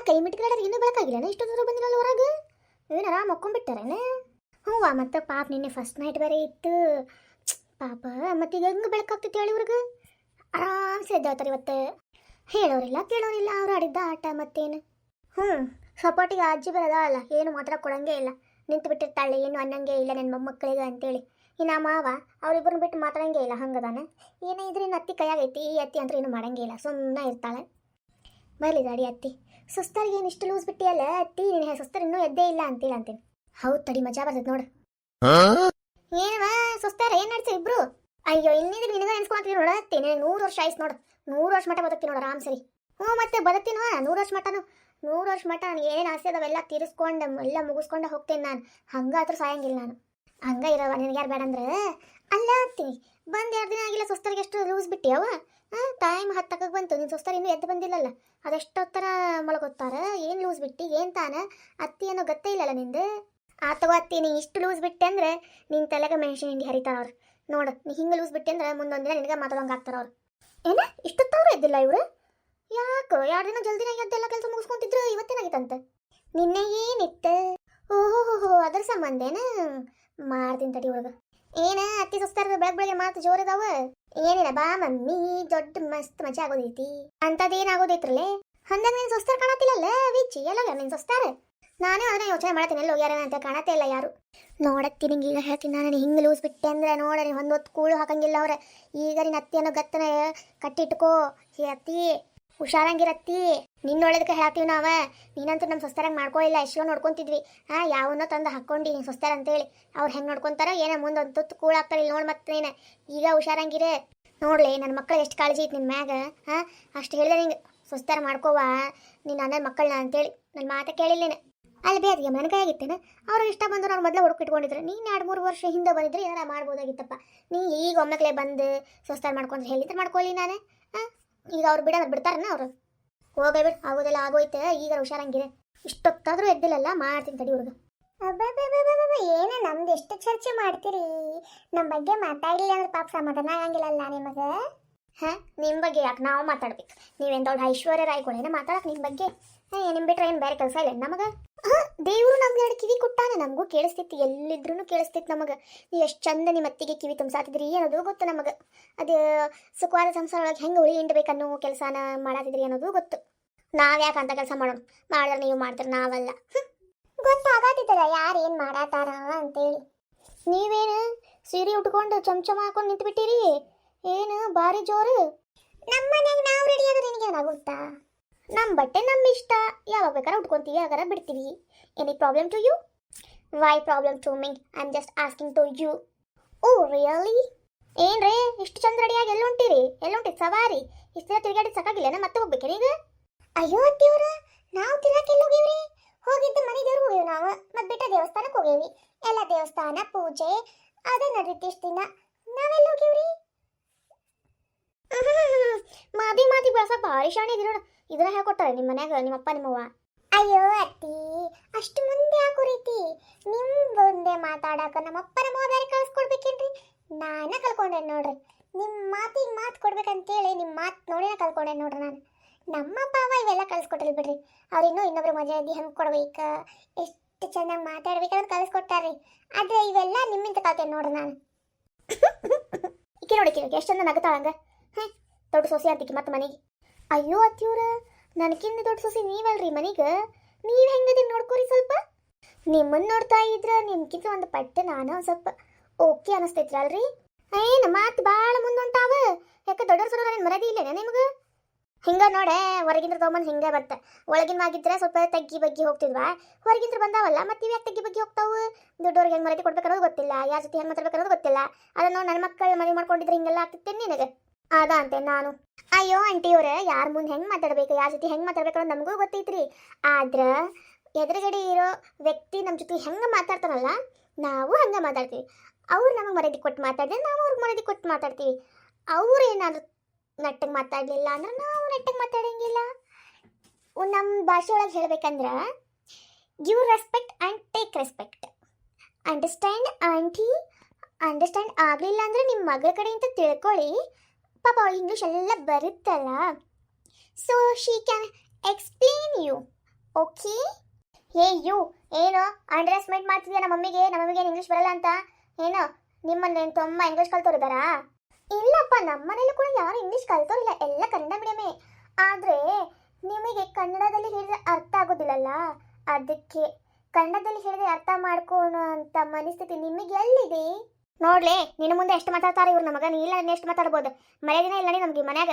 ಕೈ ಮಿಟ್ಕೊಳ್ಳೋದ್ರೆ ಇನ್ನೂ ಬೆಳಕಾಗಿಲ್ಲ ಇಷ್ಟು ದೂರ ಬಂದಿರಲ್ಲ ಹೊರಗೆ ಏನು ಆರಾಮ್ ಮಕ್ಕೊಂಡ್ಬಿಟ್ಟಾರೇನೆ ಹ್ಞೂ ಮತ್ತೆ ಪಾಪ ನಿನ್ನೆ ಫಸ್ಟ್ ನೈಟ್ ಬೇರೆ ಇತ್ತು ಪಾಪ ಮತ್ತೀಗ ಹೆಂಗೆ ಬೆಳಕಾಗ್ತೈತಿ ಹೇಳಿ ಇವ್ರಿಗೆ ಆರಾಮ್ಸೆ ಎದ್ದೇಳ್ತಾರೆ ಇವತ್ತು ಹೇಳೋರಿಲ್ಲ ಕೇಳೋರಿಲ್ಲ ಅವ್ರು ಆಡಿದ್ದ ಆಟ ಮತ್ತೇನು ಸಪೋರ್ಟಿಗೆ ಅಜ್ಜಿ ಬರೋದಲ್ಲ ಏನು ಮಾತ್ರ ಕೊಡಂಗೇ ಇಲ್ಲ ನಿಂತು ಬಿಟ್ಟಿರ್ತಾಳೆ ಏನು ಅನ್ನಂಗೆ ಇಲ್ಲ ನನ್ನ ಮೊಮ್ಮಕ್ಕಳಿಗೆ ಅಂತೇಳಿ ಇನ್ನು ಮಾವ ಅವ್ರಿಬ್ಬರನ್ನ ಬಿಟ್ಟು ಮಾತಾಡಂಗೆ ಇಲ್ಲ ಹಂಗದಾನೆ ಏನೇ ಇದ್ರೆ ಇನ್ನು ಅತ್ತಿ ಕೈಯಾಗೈತಿ ಈ ಅತ್ತಿ ಅಂದ್ರೆ ಏನು ಮಾಡಂಗೇ ಇಲ್ಲ ಸುಮ್ಮನೆ ಇರ್ತಾಳೆ ಬರಲಿ ದಾಡಿ ಅತ್ತಿ ಸುಸ್ತಾರಿಗೆ ಏನು ಇಷ್ಟು ಲೂಸ್ ಬಿಟ್ಟಿಯಲ್ಲ ಅತ್ತಿ ನೀನು ಸುಸ್ತಾರ ಇನ್ನೂ ಎದ್ದೇ ಇಲ್ಲ ಅಂತೀನಿ ಹೌದು ತಡಿ ಮಜಾ ಬರ್ತೈತೆ ನೋಡು ಏನವಾ ಸುಸ್ತಾರ ಏನು ನಡ್ತೀರಿ ಇಬ್ರು ಅಯ್ಯೋ ಇನ್ನಿದ್ರೆ ನಿನಗ ನೆನ್ಸ್ಕೊಂತೀವಿ ನೋಡ ಅತ್ತಿ 100 ವರ್ಷ ಆಯ್ತು ನೋಡು 100 ವರ್ಷ ಮಟ್ಟ ಬದುಕ್ತೀನಿ ನೋಡು ಆರಾಮ್ ಸರಿ ಮತ್ತೆ ಬದುಕ್ತೀನೋ 100 ವರ್ಷ ಮಟ್ಟನು 100 ವರ್ಷ ಮಟ್ಟ ನಾನು ಏನೇನು ಆಸೆ ಅದಾವೆಲ್ಲ ತೀರಿಸ್ಕೊಂಡು ಎಲ್ಲ ಮುಗಿಸ್ಕೊಂಡು ಹೋಗ್ತೇನೆ ನಾನು ಹಂಗಾದ್ರೂ ಸಾಯಂಗಿಲ್ಲ ನಾನು ಹಂಗ ಇರವ ನಿನಗೆ ಯಾರು ಬೇಡ ಅಂದ್ರೆ ಅಲ್ಲ ಅತ್ತಿ ಬಂದು 2 ದಿನ ಆಗಿಲ್ಲ ಸುಸ್ತರಿಗೆ ಎಷ್ಟು ಲೂಸ್ ಬಿಟ್ಟಿಯವ ಟೈಮ್ 10 ಬಂತು ನೀನು ಸುಸ್ತರು ಇನ್ನೂ ಎದ್ದು ಬಂದಿಲ್ಲಲ್ಲ ಅದೆಷ್ಟೊತ್ತರ ಮಲಗೋತ್ತಾರ ಏನು ಲೂಸ್ ಬಿಟ್ಟು ಏನು ತಾನ ಅತ್ತಿ ಅನ್ನೋ ಗೊತ್ತೇ ಇಲ್ಲಲ್ಲ ನಿಂದು ಆತಗೋ ಅತ್ತಿ ನೀ ಇಷ್ಟು ಲೂಸ್ ಬಿಟ್ಟೆ ಅಂದ್ರೆ ನಿನ್ನ ತಲೆಗೆ ಮೆಣಸಿನ ಹಿಂಡಿ ಹರಿತಾರ ಅವ್ರು ನೋಡು ನೀ ಹಿಂಗೆ ಲೂಸ್ ಬಿಟ್ಟೆ ಅಂದ್ರೆ ಮುಂದೊಂದು ದಿನ ನಿನಗೆ ಮಾತಾಡೋಂಗೆ ಆಗ್ತಾರ ಅವ್ರು ಏನ ಇಷ್ಟೊತ್ತವ್ರು ಎದ್ದಿಲ್ಲ ಇವರು ಯಾಕೋ 2 ದಿನ ಜಲ್ದಿನ ಎದ್ದೆಲ್ಲ ಕೆಲಸ ಮುಗಿಸ್ಕೊಂತಿದ್ರು ಇವತ್ತೇನಾಗಿತ್ತಂತೆ ನಿನ್ನೆ ಏನಿತ್ತು ಓಹೋ ಅದ್ರ ಸಂಬಂಧೇನ ಮಾಡ್ತೀನಿ ತಡಿ ಹುಡುಗ ಏನ ಅತ್ತಿ ಸುಸ್ತಾರ ಬೆಳಗ್ಗೆ ಮಾತು ಜೋರದಾವ ಏನಿಲ್ಲ ಬಾ ಮಮ್ಮಿ ದೊಡ್ಡ ಮಸ್ತ್ ಮಜಾ ಆಗೋದೈತಿ ಅಂತದೇನಾಗೋದೈತ್ರಲ್ಲೇ ಹಂದಾಗ ನೀನು ಸುಸ್ತಾರ ಕಾಣತಿಲ್ಲಲ್ಲ ವಿಚ್ಚಿ ಎಲ್ಲ ನೀನು ಸುಸ್ತಾರ ನಾನೇ ಅದನ್ನ ಯೋಚನೆ ಮಾಡ್ತೀನಿ ಎಲ್ಲಿ ಹೋಗ್ಯಾರ ಅಂತ ಕಾಣತ್ತೇ ಇಲ್ಲ ಯಾರು ನೋಡತ್ತಿ ನಿಂಗೆ ಈಗ ಹೇಳ್ತೀನಿ ನಾನು ಹಿಂಗೆ ಲೂಸ್ ಬಿಟ್ಟೆ ಅಂದ್ರೆ ನೋಡ ನೀನು ಹೊತ್ತು ಕೂಳು ಹಾಕಂಗಿಲ್ಲ ಅವ್ರೆ ಈಗ ನೀನು ಅತ್ತಿ ಅನ್ನೋ ಗತ್ತನ ಕಟ್ಟಿಟ್ಕೋ ಅತ್ತಿ ಹುಷಾರಂಗಿರತ್ತಿ ನಿನ್ನೊಳದಕ್ಕೆ ಹೇಳ್ತೀವಿ ನಾವ ನೀನಂತೂ ನಮ್ಮ ಸೊಸ್ತಾರಂಗೆ ಮಾಡ್ಕೊಳ್ಳಿಲ್ಲ ಎಷ್ಟೋ ನೋಡ್ಕೊಂತಿದ್ವಿ ಯಾವನ್ನೋ ತಂದು ಹಾಕ್ಕೊಂಡು ನೀನು ಸೊಸ್ತಾರ ಅಂತೇಳಿ ಅವ್ರು ಹೆಂಗೆ ನೋಡ್ಕೊತಾರೋ ಏನೋ ಮುಂದೆ ಒಂದು ತುತ್ತು ಕೂಳು ಹಾಕ್ತಾರೆ ಇಲ್ಲಿ ನೋಡಿ ಮತ್ತೆ ನೀನು ಈಗ ಹುಷಾರಂಗಿರೇ ನೋಡ್ಲಿ ನನ್ನ ಮಕ್ಕಳು ಎಷ್ಟು ಕಾಳಜಿ ಐತೆ ನಿನ್ನ ಮ್ಯಾಗ ಅಷ್ಟು ಹೇಳಿದೆ ನಿಂಗೆ ಸೊಸ್ತಾರ ಮಾಡ್ಕೋವ ನೀನು ನನ್ನ ಮಕ್ಕಳನ್ನ ಅಂತೇಳಿ ನನ್ನ ಮಾತೆ ಕೇಳಿಲ್ಲ ಅಲ್ಲಿ ಬೇರೆ ನನ್ನ ಕೈಯಾಗಿತ್ತೇನೆ ಅವ್ರಿಗೆ ಇಷ್ಟ ಬಂದ್ರು ಅವ್ರು ಮೊದಲೇ ಹುಡುಕಿಟ್ಕೊಂಡಿದ್ರು ನೀನು 2-3 ವರ್ಷ ಹಿಂದೆ ಬಂದಿದ್ರೆ ಏನಾರ ಮಾಡ್ಬೋದಾಗಿತ್ತಪ್ಪ ನೀ ಈಗ ಒಮ್ಮೆಕ್ಲೆ ಬಂದು ಸ್ವಸ್ತಾರ ಮಾಡ್ಕೊಂಡ್ರೆ ಹೇಳಿದ್ರೆ ಮಾಡ್ಕೊಳ್ಳಿ ನಾನು ಈಗ ಅವ್ರು ಬಿಡ್ತಾರನ ಅವರು ಹೋಗೇ ಆಗೋದೆಲ್ಲ ಆಗೋಯ್ತೆ ಈಗ ಹುಷಾರಂಗಿದೆ ಇಷ್ಟೊತ್ತಾದರೂ ಎದ್ದಿಲ್ಲಲ್ಲ ಮಾಡ್ತೀನಿ ತಡಿ ಹುಡುಗ ಏನ ನಮ್ದು ಎಷ್ಟು ಚರ್ಚೆ ಮಾಡ್ತೀರಿ ನಮ್ಮ ಬಗ್ಗೆ ಮಾತಾಡಲಿಲ್ಲ ಅಂದ್ರೆ ಪಾಪ ಸಮಾಧಾನ ಆಗಂಗಿಲ್ಲಲ್ಲ ನಿಮಗೆ ನಿಮ್ಮ ಬಗ್ಗೆ ಯಾಕೆ ನಾವು ಮಾತಾಡ್ಬೇಕು ನೀವೇನು ದೊಡ್ಡ ಐಶ್ವರ್ಯ ರಾಯ್ಗಳೇನ ಮಾತಾಡಕ್ಕೆ ನಿಮ್ಮ ಬಗ್ಗೆ ನಿಮ್ಮ ಬಿಟ್ರೆ ಏನು ಬೇರೆ ಕೆಲಸ ಇಲ್ಲ ನಮಗೆ ದೇವರು ನಮ್ಗೆ 2 ಕಿವಿ ಕೊಟ್ಟಾನೆ ನಮಗೂ ಕೇಳಿಸ್ತೈತಿ ಎಲ್ಲಿದ್ರೂ ಕೇಳಿಸ್ತೈತಿ ನಮಗೆ ನೀವು ಎಷ್ಟು ಚಂದ ನಿಮ್ಮ ಅತ್ತಿಗೆ ಕಿವಿ ತುಂಬಿಸಾತಿದ್ರಿ ಅನ್ನೋದು ಗೊತ್ತು ನಮಗೆ ಅದು ಸುಖವಾದ ಸಂಸಾರ ಒಳಗೆ ಹೆಂಗೆ ಉಳಿ ಹಿಂಡ್ಬೇಕನ್ನೋ ಕೆಲಸನ ಮಾಡಾತಿದ್ರಿ ಅನ್ನೋದು ಗೊತ್ತು ನಾವು ಯಾಕೆ ಅಂತ ಕೆಲಸ ಮಾಡೋಣ ಮಾಡಿದ್ರೆ ನೀವು ಮಾಡ್ತೀರಿ ನಾವಲ್ಲ ಗೊತ್ತಾಗತ್ತಿದ್ದಲ್ಲ ಯಾರು ಏನು ಮಾಡಾತಾರ ಅಂತೇಳಿ ನೀವೇನು ಸೀರೆ ಉಟ್ಕೊಂಡು ಚಮಚಮ ಹಾಕೊಂಡು ನಿಂತುಬಿಟ್ಟಿರಿ ಏನು ಭಾರಿ ಜೋರು ನಮ್ಮ ಮನೆಯಾಗ ನಾವು ರೆಡಿ ಆಗೋದು ನಿನಗೆ ಏನಾಗುತ್ತಾ ನಮ್ಮ ಬಟ್ಟೆ ನಮ್ಮ ಇಷ್ಟ ಯಾವಾಗ ಬೇಕಾದ್ರೆ ಉಟ್ಕೊಂತೀವಿ ಯಾವಾಗಾರ ಬಿಡ್ತೀವಿ any problem to you why problem to me I am just asking to you oh really ಏನ್ರೇ ಇಷ್ಟು ಚಂದ ರೆಡಿಯಾಗಿ ಎಲ್ಲೊಂಟಿರಿ ಎಲ್ಲೊಂಟಿರಿ ಸವಾರಿ ಇಷ್ಟು ದಿನ ತಿರುಗಾಡಿ ಸಾಕಾಗಿಲ್ಲ ಮತ್ತೆ ಹೋಗ್ಬೇಕೆ ಈಗ ಅಯ್ಯೋ ಅತ್ತಿಯವ್ರ ನಾವು ತಿರುಗಾಕೆಲ್ಲ ಹೋಗೇವ್ರಿ ಹೋಗಿದ್ದು ಮನೆ ದೇವ್ರಿಗೆ ಹೋಗೇವಿ ನಾವು ಮತ್ತೆ ಬಿಟ್ಟ ದೇವಸ್ಥಾನಕ್ಕೆ ಹೋಗೇವಿ ಎಲ್ಲ ದೇವಸ್ಥಾನ ಪೂಜೆ ಅದೇ ನಡೀತಿ ಇಷ್ಟು ದಿನ ನಾವೆಲ್ಲ ಹೋಗೇವ್ರಿ ಮಾದಿ ಬಳಸಕ್ಕೆ ಭಾರಿ ಶಾಣೆ ಇದ್ರಿ ಇದನ್ನ ಹೇಳ್ಕೊಟ್ಟಾರೆ ನಿಮ್ಮ ಮನ್ಯಾಗ ನಿಮ್ಮಪ್ಪ ನಿಮ್ಮವ್ವ ಅಯ್ಯೋ ಅತ್ತಿ ಅಷ್ಟು ಮುಂದೆ ಯಾಕೋ ರೀತಿ ನಿಮ್ಮ ಮುಂದೆ ಮಾತಾಡಕ ನಮ್ಮಪ್ಪ ನಮ್ಮವ್ವ ಬೇರೆ ಕಳ್ಸ್ಕೊಡ್ಬೇಕೇನ್ರಿ ನಾನ ಕಲ್ಕೊಂಡೆ ನೋಡ್ರಿ ನಿಮ್ಮ ಮಾತಿಗೆ ಮಾತು ಕೊಡ್ಬೇಕಂತೇಳಿ ನಿಮ್ಮ ಮಾತು ನೋಡಿನ ಕಲ್ಕೊಂಡೆ ನೋಡ್ರಿ ನಾನು ನಮ್ಮಪ್ಪ ಅವ್ವ ಇವೆಲ್ಲ ಕಳ್ಸ್ಕೊಟ್ಟಿಲ್ಲ ಬಿಡ್ರಿ ಅವ್ರು ಇನ್ನೊಬ್ರು ಮದುವೆ ಆಗಿ ಹೆಂಗೆ ಕೊಡ್ಬೇಕು ಎಷ್ಟು ಚೆನ್ನಾಗಿ ಮಾತಾಡ್ಬೇಕಂತ ಕಳಿಸ್ಕೊಟ್ಟಾರ್ರಿ ಆದರೆ ಇವೆಲ್ಲ ನಿಮ್ಮಿಂದ ಕಲ್ತೇನೆ ನೋಡ್ರಿ ನಾನು ಈಕೆ ನೋಡಿ ಎಷ್ಟು ಚಂದ ನಗತಾಳಂಗ ದೊಡ್ಡ ಸೊಸೆ ಅಂತಿಕೆ ಮತ್ತೆ ಮನೆಗೆ ಅಯ್ಯೋ ಅತ್ತಿಯವ್ರ ನನಗಿಂತ ದೊಡ್ಡ ಸೊಸೆ ನೀವಲ್ರಿ ಮನೆಗೆ ನೀವು ಹೆಂಗದೀನಿ ನೋಡ್ಕೋರಿ ಸ್ವಲ್ಪ ನಿಮ್ಮನ್ನು ನೋಡ್ತಾ ಇದ್ರ ನಿಮ್ಗಿಂತ ಒಂದು ಪಟ್ಟೆ ನಾನು ಒಂದು ಸ್ವಲ್ಪ ಓಕೆ ಅನಿಸ್ತೈತ್ರಿ ಅಲ್ರಿ ಏನು ಮಾತು ಭಾಳ ಮುಂದುಂಟಾವ ಯಾಕೆ ದೊಡ್ಡವ್ರ ಸಲ ನಾನು ಮರದಿ ಇಲ್ಲೇನೆ ನಿಮ್ಗೆ ಹಿಂಗೆ ನೋಡೆ ಹೊರಗಿಂದ್ರ ತೊಗೊಂಬಂದು ಹಿಂಗೆ ಬತ್ತ ಒಳಗಿನವಾಗಿದ್ರೆ ಸ್ವಲ್ಪ ತಗ್ಗಿ ಬಗ್ಗಿ ಹೋಗ್ತಿದ್ವಾ ಹೊರಗಿಂದ್ರ ಬಂದಾವಲ್ಲ ಮತ್ತೆ ಇವು ಯಾಕೆ ತಗ್ಗಿ ಬಗ್ಗಿ ಹೋಗ್ತಾವು ದೊಡ್ಡವ್ರಿಗೆ ಹೆಂಗೆ ಮರದಿ ಕೊಡ್ಬೇಕನ್ನೋದು ಗೊತ್ತಿಲ್ಲ ಯಾರ ಜೊತೆ ಹೆಂಗೆ ಮಾತಾಡ್ಬೇಕನ್ನೋದು ಗೊತ್ತಿಲ್ಲ ಅದನ್ನು ನನ್ನ ಮಕ್ಕಳು ಮದುವೆ ಮಾಡ್ಕೊಂಡಿದ್ರೆ ಹಿಂಗೆಲ್ಲ ಆಗ್ತಿತ್ತೇನೆ ನಿನಗೆ ಅದ ಅಂತೆ ನಾನು ಅಯ್ಯೋ ಆಂಟಿಯವ್ರೆ ಯಾರ ಮುಂದೆ ಹೆಂಗೆ ಮಾತಾಡ್ಬೇಕು ಯಾರ ಜೊತೆ ಹೆಂಗೆ ಮಾತಾಡ್ಬೇಕು ಅನ್ನೋದು ನಮಗೂ ಗೊತ್ತೈತ್ರಿ ಆದ್ರೆ ಎದುರುಗಡೆ ಇರೋ ವ್ಯಕ್ತಿ ನಮ್ಮ ಜೊತೆ ಹೆಂಗೆ ಮಾತಾಡ್ತಾರಲ್ಲ ನಾವು ಹಂಗೆ ಮಾತಾಡ್ತೀವಿ ಅವ್ರು ನಮಗೆ ಮರ್ಯಾದೆ ಕೊಟ್ಟು ಮಾತಾಡಿದ್ರೆ ನಾವು ಅವ್ರಿಗೆ ಮರ್ಯಾದೆ ಕೊಟ್ಟು ಮಾತಾಡ್ತೀವಿ ಅವ್ರು ಏನಾದರೂ ನೆಟ್ಟಗೆ ಮಾತಾಡಲಿಲ್ಲ ಅಂದ್ರೆ ನಾವು ನೆಟ್ಟಗೆ ಮಾತಾಡೋಂಗಿಲ್ಲ ನಮ್ಮ ಭಾಷೆ ಒಳಗೆ ಹೇಳ್ಬೇಕಂದ್ರೆ give respect and take respect understand aunty understand ಆಗಲಿಲ್ಲ ಅಂದರೆ ನಿಮ್ಮ ಮಗಳ ಕಡೆಯಿಂದ ತಿಳ್ಕೊಳ್ಳಿ ಪಾಪ ಅವಳು ಇಂಗ್ಲೀಷ್ ಎಲ್ಲ ಬರುತ್ತಲ್ಲ so she can explain you okay. ಏ ಯು, ಏನು ಅಂಡರ್ ಎಸ್ಟಿಮೇಟ್ ಮಾಡ್ತಿದ್ಯಾ ನಮ್ಮ ಮಮ್ಮಿಗೆ ಇಂಗ್ಲೀಷ್ ಬರಲ್ಲ ಅಂತ? ಏನು ನಿಮ್ಮನ್ನ ತುಂಬ ಇಂಗ್ಲೀಷ್ ಕಲ್ತೋರಿದ್ದಾರಾ? ಇಲ್ಲಪ್ಪ, ನಮ್ಮ ಮನೇಲಿ ಕೂಡ ಯಾರು ಇಂಗ್ಲೀಷ್ ಕಲ್ತೋರಿಲ್ಲ, ಎಲ್ಲ ಕನ್ನಡ ಮೀಡಿಯಮೇ. ಆದರೆ ನಿಮಗೆ ಕನ್ನಡದಲ್ಲಿ ಹೇಳಿದ್ರೆ ಅರ್ಥ ಆಗೋದಿಲ್ಲಲ್ಲ, ಅದಕ್ಕೆ ಕನ್ನಡದಲ್ಲಿ ಹೇಳಿದ್ರೆ ಅರ್ಥ ಮಾಡ್ಕೋಣ ಅಂತ ಮನಸ್ಥಿತಿ ನಿಮಗೆ ಎಲ್ಲಿದೆ? ನೋಡ್ಲೆ, ನಿನ್ನ ಮುಂದೆ ಎಷ್ಟು ಮಾತಾಡ್ತಾರೆ ಇವ್ರು ನಮಗ, ನೀ ಇಲ್ಲ ಎಷ್ಟು ಮಾತಾಡ್ಬೋದು? ಮರ್ಯಾದಿನ ಇಲ್ಲ ನಮ್ಗೆ ಮನ್ಯಾಗ.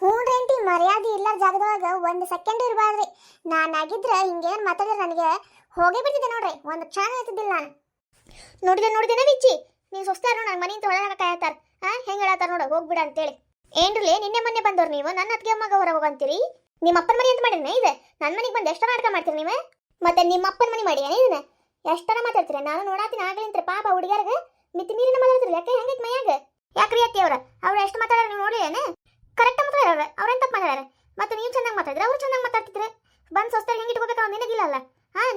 ಹ್ಞೂನ್ರೇಂಟಿ, ಮರ್ಯಾದೆ ಇಲ್ಲ ಜಾಗದೊಳಗೆ ಒಂದು ಸೆಕೆಂಡ್ ಇರಬಾರ್ದ್ರಿ. ನಾನಾಗಿದ್ರೆ ಹಿಂಗೇನು ಮಾತಾಡಿದ್ರೆ ನನಗೆ ಹೋಗೇ ಬಿಡ್ತಿದ್ದೆ ನೋಡ್ರಿ, ಒಂದು ಕ್ಷಣ ಇರ್ತಿದ್ದಿಲ್ಲ ನಾನು. ನೋಡಿದೇನ ಬಿಚ್ಚಿ, ನೀವು ಸೊಸ್ತಾರ ನನ್ನ ಮನೆಯಿಂದ ಹೊರಗೆ ಕಾಯತ್ತಾರ. ಹೆಂಗೆ ಹೇಳತ್ತಾರ ನೋಡ, ಹೋಗ್ಬಿಡ ಅಂತೇಳಿ. ಏನ್ರಲೇ, ನಿನ್ನೆ ಮೊನ್ನೆ ಬಂದವ್ರು ನೀವು ನನ್ನ ಅತ್ತಿಗೆ ಅಮ್ಮಗ ಹೊರಗೆ ಹೋಗಂತೀರಿ? ನಿಮ್ಮ ಅಪ್ಪನ ಮನೆ ಅಂತ ಮಾಡಿದ್ನ ಇದೆ? ನನ್ನ ಮನೆಗೆ ಬಂದು ಎಷ್ಟರ ನಾಟಕ ಮಾಡ್ತೀರಿ ನೀವು? ಮತ್ತೆ ನಿಮ್ಮ ಅಪ್ಪನ ಮನೆ ಮಾಡಿ ಏನಿದೆ? ಎಷ್ಟರ ಮಾತಾಡ್ತೀರಿ? ನಾನು ನೋಡಾತೀನಿ ಆಗ್ಲಿಂತ್ರಿ, ಪಾಪ ಹುಡುಗಿಯರ್ಗೆ ಮಿತಿ ಮೀರಿನ ಮಾತಾಡ್ತೀರಿ. ಯಾಕೆ ಹೆಂಗೈತೆ ಮೈಯಾಗ? ಯಾಕ್ರಿ ಅತ್ತಿ ಅವ್ರು ಎಷ್ಟು ಮಾತಾಡೋರು ನೀವು ನೋಡಿ ಏನು? ಕರೆಕ್ಟ್ ಮಾತಾಡ್ಯಾರ, ಅವ್ರೇನು ತಪ್ಪು ಮಾತಾಡ್ಯಾರ? ಮತ್ತೆ ನೀವು ಚೆನ್ನಾಗಿ ಮಾತಾಡಿದ್ರೆ ಅವ್ರು ಚೆನ್ನಾಗಿ ಮಾತಾಡ್ತಿದ್ರೆ ಬಂದು ಸೊಸ್ತಾರ ಹೆಂಗೆ ಇಟ್ಕೋಬೇಕು ಅವ್ನು ನಿನಗಿಲ್ಲಲ್ಲ.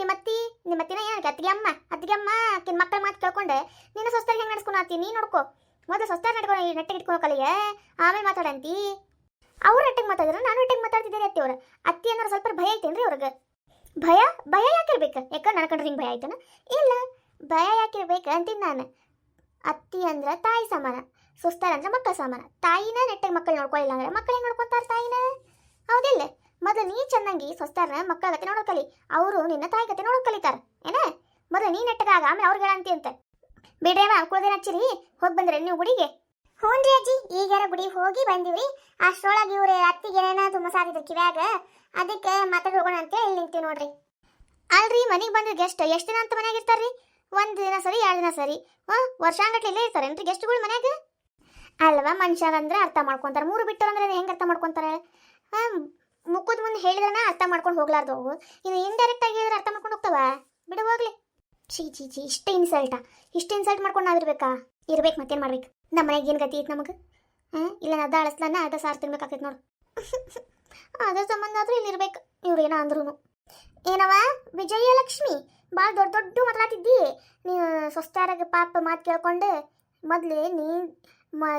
ನಿಮ್ಮತ್ತಿನ ಏನು ಅತ್ತಿಗೆ ಅಮ್ಮ ಆಕಿನ ಮಕ್ಕಳ ಮಾತು ಕೇಳ್ಕೊಂಡೆ ನಿನ್ನ ಸೊಸ್ತಾರ ಹೆಂಗೆ ನಡ್ಸ್ಕೊಂಡು ಆತಿ? ನೀ ನೋಡ್ಕೋ ಮೊದಲು ಸೊಸ್ತಾರ ನೆಟ್ಟಿಗೆ ಇಟ್ಕೋ ಕಲಿಯೇ, ಆಮೇಲೆ ಮಾತಾಡಂತಿ. ಅವ್ರು ನೆಟ್ಟಿಗೆ ಮಾತಾಡಿದ್ರು, ನಾನು ನೆಟ್ಟಿಗೆ ಮಾತಾಡ್ತಿದ್ದೇನೆ. ಅತ್ತಿ ಅನ್ನೋರು ಸ್ವಲ್ಪ ಭಯ ಐತೇನ್ರಿ ಅವ್ರಿಗೆ? ಭಯ ಯಾಕಿರ್ಬೇಕು? ಯಾಕೆ ನನ್ನ ಕಂಡ್ರೆ ಹಿಂಗೆ ಭಯ ಆಯ್ತಾನ? ಇಲ್ಲ, ಭಯ ಯಾಕಿರ್ಬೇಕು ಅಂತೀನಿ ನಾನು. ಅತ್ತಿ ಅಂದ್ರೆ ತಾಯಿ ಸಮಾನ, ಸುಸ್ತಾರ ಅಂದ್ರೆ ಮಕ್ಕಳ ಸಮಾನ. ತಾಯಿನ ನೆಟ್ಟಿಗೆ ಮಕ್ಕಳು ನೋಡ್ಕೊಳ್ಳಿಲ್ಲ ಅಂದ್ರೆ ಮಕ್ಕಳೇ ನೋಡ್ಕೊಂತಾರ ತಾಯಿನ, ಹೌದಿಲ್ಲ? ಮೊದಲು ನೀ ಚೆನ್ನಾಗಿ ಸ್ವಸ್ತಾರನ ಮಕ್ಕಳ ಗತೆ ನೋಡೋ ಕಲಿ, ಅವರು ನಿನ್ನ ತಾಯಿ ಗತೆ ನೋಡೋಕೆ ಕಲಿತಾರ ಏನ? ಮೊದಲು ನೀ ನೆಟ್ಟಗಾಗ ಆಮೇಲೆ ಅವ್ರಿಗೆ ಹೇಳಂತಿ ಅಂತ. ಬಿಡ್ರೇವ ಕುಳ್ದೇನ ಹಚ್ಚಿರಿ, ಹೋಗಿ ಬಂದ್ರೆ ನೀವು ಗುಡಿಗೆ? ಹ್ಞೂನ್ರಿ ಅಜ್ಜಿ, ಈಗಾರ ಗುಡಿಗೆ ಹೋಗಿ ಬಂದಿವ್ರಿ. ಅಷ್ಟರೊಳಗೆ ಇವ್ರ ಅತ್ತಿಗೆನ ತುಂಬ ಸಾಕಿದ್ರು ಕಿವ್ಯಾಗ, ಅದಕ್ಕೆ ಮಾತಾಡಿ ಹೋಗೋಣ ಅಂತ ಹೇಳಿ ನಿಂತೀವಿ ನೋಡ್ರಿ. ಅಲ್ರಿ, ಮನೆಗೆ ಬಂದ್ರೆ ಗೆಸ್ಟ್ ಎಷ್ಟು ದಿನ ಅಂತ ಮನ್ಯಾಗ ಇರ್ತಾರ್ರಿ? ಒಂದು ದಿನ ಸರಿ, 2 ದಿನ ಸರಿ, ವರ್ಷಾಂಗಟ್ಲೆ ಇಲ್ಲೇ ಇರ್ತಾರೇನ್ರಿ ಗೆಸ್ಟ್ಗಳು ಮನ್ಯಾಗ? ಅಲ್ವಾ, ಮನುಷ್ಯರಂದ್ರೆ ಅರ್ಥ ಮಾಡ್ಕೊಂತಾರೆ, 3 ಬಿಟ್ಟರು ಅಂದ್ರೆ ಹೆಂಗೆ ಅರ್ಥ ಮಾಡ್ಕೊಂತಾರೆ? ಮುಖದ ಮುಂದೆ ಹೇಳಿದ್ರೆ ಅರ್ಥ ಮಾಡ್ಕೊಂಡು ಹೋಗ್ಲಾರ್ದವು, ಇನ್ನು ಇಂಡೈರೆಕ್ಟ್ ಆಗಿ ಹೇಳಿದ್ರೆ ಅರ್ಥ ಮಾಡ್ಕೊಂಡು ಹೋಗ್ತಾವ? ಬಿಡು ಹೋಗ್ಲಿ. ಚೀ ಇಷ್ಟು ಇನ್ಸಲ್ಟ್ ಮಾಡ್ಕೊಂಡು ನಾವಿರ್ಬೇಕಾ? ಇರ್ಬೇಕು, ಮತ್ತೇನು ಮಾಡ್ಬೇಕು? ನಮ್ಮ ಮನೆಗೆ ಏನು ಗತಿ ಐತೆ ನಮಗೆ? ಇಲ್ಲ ಅದ ಅಳಸ್ಲನ್ನ ಅದ ಸಾರು ತಿನ್ಬೇಕಾಕೈತೆ ನೋಡು. ಅದ್ರ ಸಂಬಂಧ ಆದ್ರೂ ಇಲ್ಲಿ ಇರ್ಬೇಕು, ಇವ್ರೇನೋ ಅಂದ್ರೂ. ಏನವ ವಿಜಯಲಕ್ಷ್ಮಿ, ಭಾಳ ದೊಡ್ಡ ಮಾತಾಡ್ತಿದ್ದಿ ನೀನು. ಸೊಸ್ತಾರಾಗ ಪಾಪ ಮಾತು ಕೇಳ್ಕೊಂಡು ಮೊದಲೇ ನೀ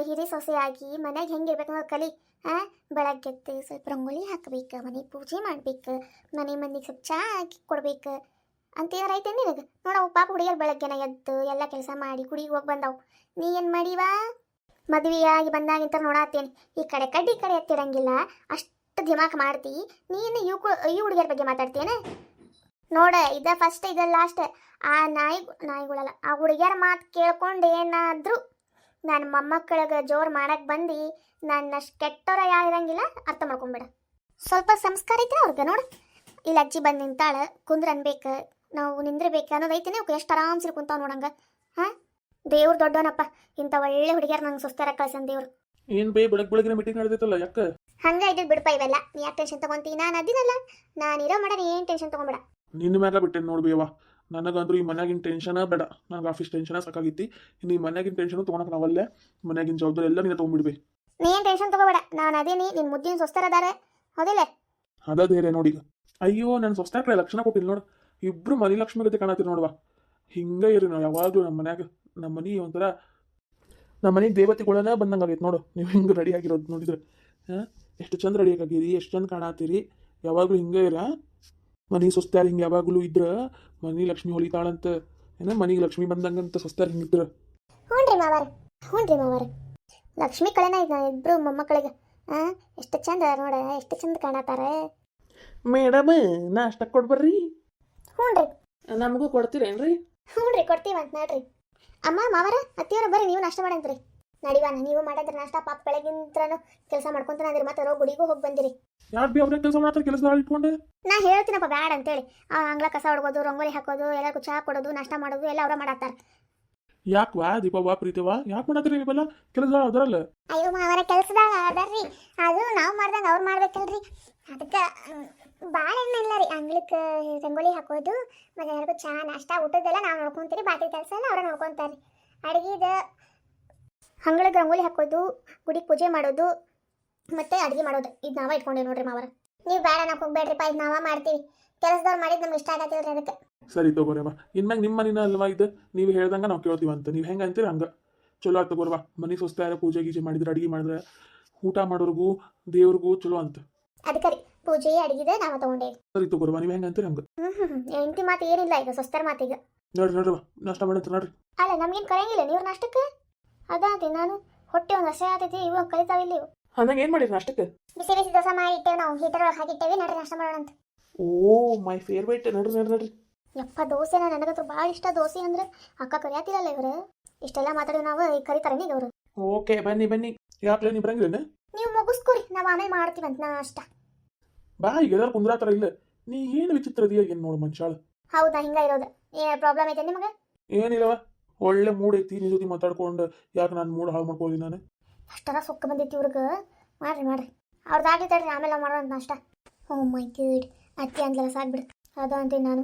ಹಿರಿ ಸೊಸೆಯಾಗಿ ಮನೆಗೆ ಹೆಂಗಿರ್ಬೇಕು ಅನ್ನೋದು ಕಲಿ. ಬೆಳಗ್ಗೆದ್ದು ಸ್ವಲ್ಪ ರಂಗೋಲಿ ಹಾಕಬೇಕು, ಮನೆ ಪೂಜೆ ಮಾಡ್ಬೇಕು, ಮನೆ ಮಂದಿಗೆ ಸ್ವಲ್ಪ ಚಹಾ ಹಾಕಿ ಕೊಡ್ಬೇಕು ಅಂತೇನಾರು ಐತೆ ನಿನಗೆ? ನೋಡವು ಪಾಪ ಹುಡುಗಿಯರು ಬೆಳಗ್ಗೆನ ಎದ್ದು ಎಲ್ಲ ಕೆಲಸ ಮಾಡಿ ಗುಡಿಗೆ ಹೋಗಿ ಬಂದವು. ನೀ ಏನು ಮಾಡೀವ? ಮದುವೆಯಾಗಿ ಬಂದಾಗಿಂತ ನೋಡಾತೇನೆ, ಈ ಕಡೆ ಕಡ್ಡಿ ಈ ಕಡೆ ಎತ್ತಿರಂಗಿಲ್ಲ, ಅಷ್ಟು ದಿಮಾಕ್ ಮಾಡ್ತಿ ನೀನು. ಈ ಹುಡುಗಿಯರ ಬಗ್ಗೆ ಮಾತಾಡ್ತೇನೆ ನೋಡ, ಇದ ಫಸ್ಟ್ ಇದ ಲಾಸ್ಟ್. ಆ ನಾಯಿಗಳಲ್ಲ, ಆ ಹುಡುಗಿಯರ ಮಾತು ಕೇಳ್ಕೊಂಡು ಏನಾದರೂ ನನ್ನ ಮೊಮ್ಮಕ್ಕಳಿಗೆ ಜೋರು ಮಾಡಕ್ಕೆ ಬಂದು ನನ್ನಷ್ಟು ಕೆಟ್ಟವರ ಯಾರು ಇರಂಗಿಲ್ಲ, ಅರ್ಥ ಮಾಡ್ಕೊಂಬಿಡ. ಸ್ವಲ್ಪ ಸಂಸ್ಕಾರ ಐತೆ ಅವ್ರಿಗೆ ನೋಡು. ಇಲ್ಲಿ ಅಜ್ಜಿ ಬಂದು ನಿಂತಾಳೆ, ಕುಂದ್ರ ಅನ್ಬೇಕು, ನಾವು ನಿಂದ್ರಬೇಕು ಅನ್ನೋದೈತೇನೆ. ಅವ್ಕೆ ಎಷ್ಟು ಆರಾಮ್ಸಿರಿ ಕುಂತಾವ್ ನೋಡಂಗ. ದೇವ್ರು ದೊಡ್ಡವನಪ್ಪ, ಇಂಥ ಒಳ್ಳೆ ಹುಡುಗಿಯರು ನಂಗೆ ಸುಸ್ತಾರ ಕಳ್ಸನ್ ದೇವ್ರು. ಏನು ಬೇ ಬೆಳಗ್ಗೆ ಮೀಟಿಂಗ್ ನಡೆದೈತಲ್ಲ, ಯಾಕೆ ಹಂಗೆ ಇದ್ದಿದ್ದು ಬಿಡಪ್ಪ ಇವೆಲ್ಲ. ನೀ ಯಾಕೆ ಟೆನ್ಷನ್ ತೊಗೊಂತಿ? ನಾನು ಅದಿನಲ್ಲ, ನಾನಿರೋ ಮಾಡ ನೀ ಏನು ಟೆನ್ಷನ್ ತೊಗೊಂಬೇಡ. ನಿನ್ನ ಮ್ಯಾಗ ಬಿಟ್ಟೇನು ನೋಡ್ಬೇವ. ನನಗಂದ್ರೂ ಈ ಮನ್ಯಾಗಿನ ಟೆನ್ಷನ ಬೇಡ, ನನಗೆ ಆಫೀಸ್ ಟೆನ್ಷನ ಸಾಕಾಗಿತ್ತು. ಇನ್ನು ಈ ಮನ್ಯಾಗಿನ ಟೆನ್ಷನ್ ತೊಗೊಳಕ್ಕೆ ನಾವಲ್ಲೇ, ಮನ್ಯಾಗಿನ ಜವಾಬ್ದಾರಿ ಎಲ್ಲ ನೀನು ತೊಗೊಂಡ್ಬಿಡ್ಬೇ. ನೀ ಏನು ಟೆನ್ಷನ್ ತೊಗೋಬೇಡ, ನಾನು ಅದೇನಿ. ನಿನ್ನ ಮುದ್ದಿನ ಸೊಸ್ತಾರದಾರೆ, ಹೌದಿಲ್ಲ? ಅದ ಧೈರ್ಯ ನೋಡಿ. ಅಯ್ಯೋ, ನನ್ನ ಸೊಸ್ತಾಕ್ರೆ ಲಕ್ಷಣ ಕೊಟ್ಟಿಲ್ಲ ನೋಡು, ಇಬ್ರು ಮನಿ ಲಕ್ಷ್ಮಿ ಗತಿ ಕಾಣತ್ತೀರಿ ನೋಡುವ. ಹಿಂಗೆ ಇರಿ ನಾವು ಯಾವಾಗಲೂ ನಮ್ಮ ಮನ್ಯಾಗ. ನಮ್ಮ ಮನೆ ಒಂಥರ ನಮ್ಮ ಮನೆಗೆ ದೇವತೆಗಳನ್ನ ಬಂದಂಗೆ ಆಗೈತೆ ನೋಡು. ನೀವು ಹಿಂಗೆ ರೆಡಿ ಆಗಿರೋದು ನೋಡಿದ್ರೆ ಎಷ್ಟು ಚಂದ ರೆಡಿ ಆಗಿರಿ, ಎಷ್ಟು ಚಂದ ಕಾಣತ್ತೀರಿ. ಯಾವಾಗಲೂ ಹಿಂಗೆ ಇರ. ಮನೆ ಸೊಸ್ತಾರ ಹಿಂಗೆ ಯಾವಾಗಲೂ ಇದ್ರೆ ಮನೆ ಲಕ್ಷ್ಮಿ ಹೊಲಿತಾಳಂತ, ಮನೆಗೆ ಲಕ್ಷ್ಮಿ ಬಂದಂಗಂತ ಸೊಸ್ತಾರ ಹಿಂಗಿದ್ರೆ. ಹ್ಞೂ ರೀ ಮಾವಾರ, ಲಕ್ಷ್ಮಿ ಕಳೆನ ಇದ್ದ ಇಬ್ರು ಮೊಮ್ಮಕ್ಕಳಿಗೆ. ಎಷ್ಟು ಚಂದ ನೋಡ, ಎಷ್ಟು ಚಂದ ಕಾಣತಾರೆ. ಮೇಡಮ್, ನಾಷ್ಟ ಕೊಡ್ಬರ್ರಿ. ಹ್ಞೂ ರೀ, ನಮಗೂ ಕೊಡ್ತೀರೇನ್ರಿ? ಹ್ಞೂ ರೀ, ಕೊಡ್ತೀವಂತ ನೋಡ್ರಿ. ಅಮ್ಮ ಮಾವರ ಅತ್ತಿಯವರ ಬರ್ರಿ, ನೀವು ನಾಷ್ಟ ಮಾಡಂತ್ರಿ. ನಡಿವಾನ, ನೀವು ಮಾಡಂತ್ರಿ ನಾಷ್ಟ. ಪಾಪ ಬೆಳಗಿಂತ್ರನು ಕೆಲಸ ಮಾಡ್ಕೊಂತಾನೆ ಅಂದ್ರಿ, ಮತ್ತೆ ಗುಡಿಗೂ ಹೋಗಿ ಬಂದಿರಿ. ಯಾಕೆ ಬಿ ಅವ್ರಿಗೆ ಕೆಲಸ ಮಾಡ್ತಾರೆ, ಕೆಲಸ ಇಟ್ಕೊಂಡೆ? ನಾ ಹೇಳ್ತೀನಪ್ಪ ಬ್ಯಾಡ ಅಂತೇಳಿ. ಅಂಗ್ಳ ಕಸ ಹೊಡ್ಬೋದು, ರಂಗೋಲಿ ಹಾಕೋದು, ಎಲ್ಲರಿಗೂ ಚಹಾ ಕೊಡೋದು, ನಾಷ್ಟ ಮಾಡೋದು ಎಲ್ಲ ಅವ್ರ ಮಾಡತ್ತಾರ. ಯಾಕವಾ ದೀಪವ್ವ ಪ್ರೀತಿವಾ ಯಾಕೆ ಮಾಡತ್ತೀರಿ ನೀವೆಲ್ಲ ಕೆಲಸ ಅದರಲ್ಲ? ಅಯ್ಯೋ ಮಾವರ, ಕೆಲಸದಾಗ ಅದರ್ರಿ, ಅದು ನಾವು ಮಾಡ್ದಂಗೆ ಅವ್ರು ಮಾಡ್ಬೇಕಲ್ರಿ. ಅದಕ್ಕೆ ಭಾಳ ಇಲ್ಲ ರೀ. ಅಂಗ್ಳಕ್ಕೆ ರಂಗೋಲಿ ಹಾಕೋದು, ಮತ್ತೆ ಎಲ್ಲರಿಗೂ ಚಹಾ ನಾಷ್ಟ ಊಟದ್ದೆಲ್ಲ ನಾವು ನೋಡ್ಕೊತೀರಿ. ಬಾಕಿ ಕೆಲಸ ಎಲ್ಲ ಅವ್ರ ನೋಡ್ಕೊತಾರೆ. ಅಡುಗೆದ ಅಂಗ್ಳಿಗೆ ರಂಗೋಲಿ ಹಾಕೋದು, ಗುಡಿಗೆ ಪೂಜೆ ಮಾಡೋದು, ಮತ್ತೆ ಅಡುಗೆ ಮಾಡೋದು, ಇದು ನಾವೇ ಇಟ್ಕೊಂಡೇವಿ ನೋಡ್ರಿ ಮಾವರ. ನೀವು ಬೇಡ ಅನ್ನಕ್ಕೆ ಹೋಗ್ಬೇಡ್ರಿಪ್ಪ, ಇದು ನಾವೇ ಮಾಡ್ತೀವಿ. ಕೆಲಸದವ್ರು ಮಾಡಿದ್ದು ನಮ್ಗೆ ಇಷ್ಟ ಆಗತ್ತಿಲ್ರಿ, ಅದಕ್ಕೆ. ಸರಿ ತಗೋರವ, ಇನ್ಮ್ಯಾಗ ನಿಮ್ಮ ಮನಿನ ಅಲ್ವಾ ಇದು, ನೀವು ಹೇಳ್ದಂಗೆ ನಾವು ಕೇಳ್ತೀವಂತ. ನೀವು ಹೆಂಗೆ ಅಂತೀರಿ ಹಂಗೆ ಚಲೋ ಆಯ್ತು ತಗೋರವ. ಮನೆ ಸೊಸ್ತಾರ ಪೂಜೆ ಗೀಜೆ ಮಾಡಿದ್ರೆ, ಅಡುಗೆ ಮಾಡಿದ್ರೆ ಊಟ ಮಾಡೋರ್ಗೂ ದೇವ್ರಿಗೂ ಚಲೋ ಅಂತ. ಅದಕ್ಕೆ ರೀ ಪೂಜೆ ಅಡಿಗೆದ ನಾವ ತಗೊಂಡೇವಿ. ಸರಿ ತಗೋರವ ನೀವು ಹೆಂಗೆ ಅಂತೀರಿ ಹಂಗೆ. ಹೆಂಡತಿ ಮಾತು ಏನಿಲ್ಲ ಈಗ ಸ್ವಸ್ಥರ ಮಾತೀಗ. ನೋಡ್ರಿ ನೋಡ್ರಿ ನಾಷ್ಟ ಮಾಡಂತ ನೋಡ್ರಿ. ಅಲ್ಲ ನಮ್ಗೇನು ಕರೆಯಂಗಿಲ್ಲ ನೀವ್ರ ನಾಷ್ಟಕ್ಕೆ. ಅದಾತಿ ನಾನು ಹೊಟ್ಟೆ ಒಂದು ಹಸೆ ಆತೈತಿ ಇವಾಗ ಕಲಿತಾವ ಇಲ್ಲಿ. ಹಂಗೆ ಏನು ಮಾಡಿರಿ ನಾಷ್ಟಕ್ಕೆ? ಬಿಸಿ ಬಿಸಿ ದೋಸೆ ಮಾಡಿ ಇಟ್ಟೇವೆ ನಾವು, ಹೀಟರ್ ಒಳಗೆ ಹಾಕಿಟ್ಟೇವಿ. ನಡ್ರಿ ನಾಷ್ಟ ಮಾಡೋಣ ಅಂತ. ಓ ಮೈ ಫೇವ್ರೇಟ್. ನಡ್ರಿ ನಡ್ರಿ ನಡ್ರಿ. ಯಪ್ಪ ದೋಸೆನ ನನಗಂತೂ ಭಾಳ ಇಷ್ಟ. ದೋಸೆ ಅಂದ್ರೆ ಅಕ್ಕ ಕರಿಯಾತಿರಲ್ಲ ಇವ್ರು. ಇಷ್ಟೆಲ್ಲ ಮಾತಾಡಿ ನಾವು ಈಗ ಕರಿತಾರೆ ಈಗ ಅವರು. ಓಕೆ ಬನ್ನಿ ಬನ್ನಿ. ಯಾಕೆ ನೀವು ಬರಂಗಿಲ್ಲ? ನೀವು ಮುಗಿಸ್ಕೊರಿ, ನಾವು ಆಮೇಲೆ ಮಾಡ್ತೀವಂತ ನಾಷ್ಟ. ಬಾ ಈಗ ಎಲ್ಲರೂ ಕುಂದ್ರಾತರ ಇಲ್ಲ. ನೀ ಏನು ವಿಚಿತ್ರ ಇದೆಯಾ ಏನು ನೋಡು ಮನುಷ್ಯಾಳ. ಹೌದಾ ಹಿಂಗ ಇರೋದು? ಏನು ಪ್ರಾಬ್ಲಮ್ ಐತೆ ನಿಮಗೆ? ಏನಿಲ್ಲವ, ಒಳ್ಳೆ ಮೂಡ್ ಐತಿ. ನಿನ್ನ ಜೊತೆ ಮಾತಾಡ್ಕೊಂಡು ಯಾಕೆ ನಾನು ಮೂಡ್ ಹಾಳು ಮಾಡ್ಕೊಳ್ಳಿ ನಾನು. ಅಷ್ಟರ ಸೊಕ್ಕ ಬಂದೈತಿ ಇವ್ರಿಗೆ. ಮಾಡ್ರಿ ಮಾಡ್ರಿ, ಅವ್ರದ್ದಾಗ್ಲಿ ತಡ್ರಿ, ಆಮೇಲೆ ಮಾಡೋಣ ನಾಷ್ಟ. ಓ ಮೈ ಗಡ್, ಅತ್ತಿ ಅಂದ್ಲಲ್ಲ ಸಾಕ್ಬಿಡು. ಅದು ಅಂತೀನಿ ನಾನು.